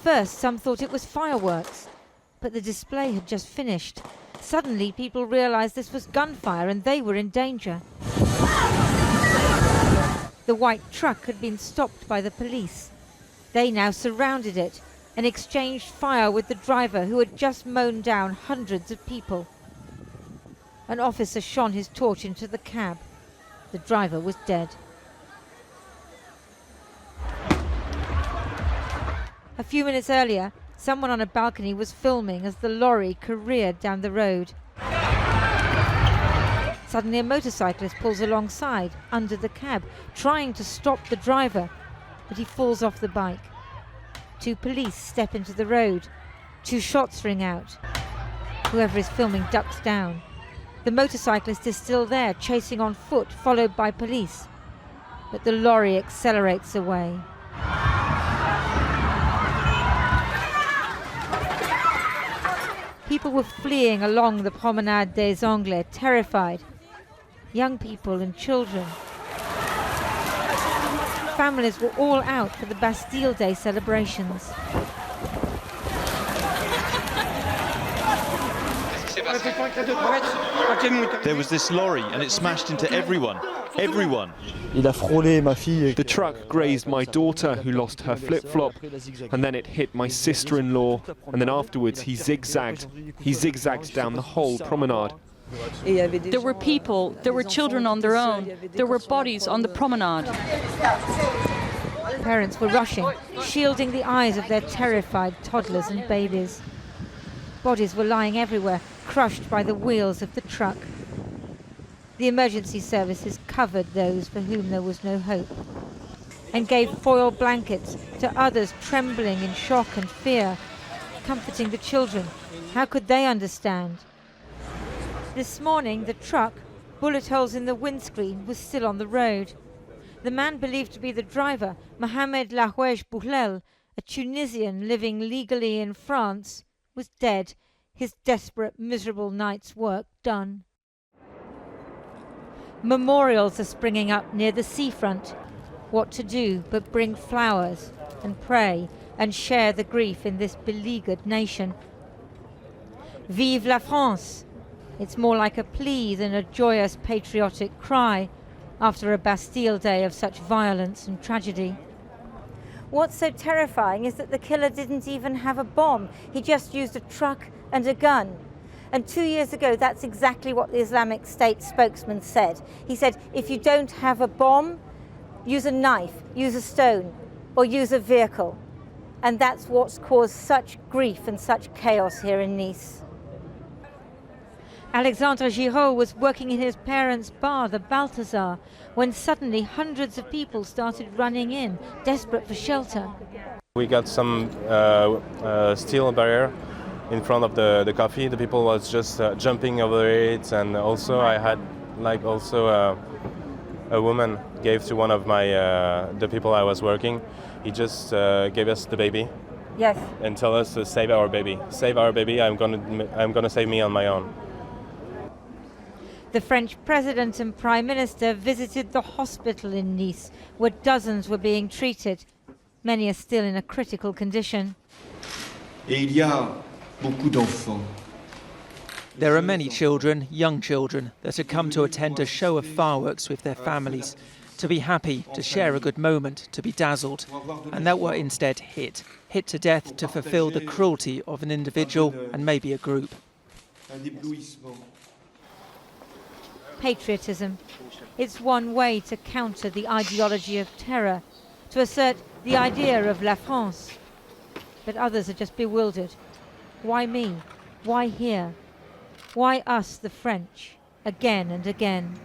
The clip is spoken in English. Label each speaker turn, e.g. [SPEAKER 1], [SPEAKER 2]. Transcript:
[SPEAKER 1] first, some thought it was fireworks, but the display had just finished. Suddenly, people realized this was gunfire and they were in danger. The white truck had been stopped by the police. They now surrounded it and exchanged fire with the driver, who had just mown down hundreds of people. An officer shone his torch into the cab. The driver was dead. A few minutes earlier, someone on a balcony was filming as the lorry careered down the road. Suddenly, a motorcyclist pulls alongside, under the cab, trying to stop the driver, but he falls off the bike. 2 police step into the road. 2 shots ring out. Whoever is filming ducks down. The motorcyclist is still there, chasing on foot, followed by police. But the lorry accelerates away. People were fleeing along the Promenade des Anglais, terrified. Young people and children. Families were all out for the Bastille Day celebrations.
[SPEAKER 2] There was this lorry and it smashed into everyone. Everyone.
[SPEAKER 3] The truck grazed my daughter, who lost her flip-flop, and then it hit my sister-in-law, and then afterwards he zigzagged. He zigzagged down the whole promenade.
[SPEAKER 4] There were people, there were children on their own, there were bodies on the promenade.
[SPEAKER 1] Parents were rushing, shielding the eyes of their terrified toddlers and babies. Bodies were lying everywhere, crushed by the wheels of the truck. The emergency services covered those for whom there was no hope and gave foil blankets to others trembling in shock and fear, comforting the children. How could they understand? This morning, the truck, bullet holes in the windscreen, was still on the road. The man believed to be the driver, Mohamed Lahouej Boulel, a Tunisian living legally in France, was dead, his desperate, miserable night's work done. Memorials are springing up near the seafront. What to do but bring flowers and pray and share the grief in this beleaguered nation. Vive la France! It's more like a plea than a joyous patriotic cry after a Bastille Day of such violence and tragedy. What's so terrifying is that the killer didn't even have a bomb. He just used a truck and a gun. And 2 years ago, that's exactly what the Islamic State spokesman said. He said, if you don't have a bomb, use a knife, use a stone, or use a vehicle. And that's what's caused such grief and such chaos here in Nice. Alexandre Giraud was working in his parents' bar, the Balthazar, when suddenly hundreds of people started running in, desperate for shelter.
[SPEAKER 5] We got some steel barrier in front of the coffee. The people was just jumping over it, and also I had a woman gave to one of my the people I was working. He just gave us the baby.
[SPEAKER 1] Yes.
[SPEAKER 5] And tell us to save our baby. Save our baby. I'm gonna save me on my own.
[SPEAKER 1] The French president and prime minister visited the hospital in Nice, where dozens were being treated. Many are still in a critical condition.
[SPEAKER 6] There are many children, young children, that have come to attend a show of fireworks with their families, to be happy, to share a good moment, to be dazzled, and that were instead hit to death to fulfill the cruelty of an individual and maybe a group.
[SPEAKER 1] Patriotism. It's one way to counter the ideology of terror, to assert the idea of la France. But others are just bewildered. Why me? Why here? Why us, the French? Again and again.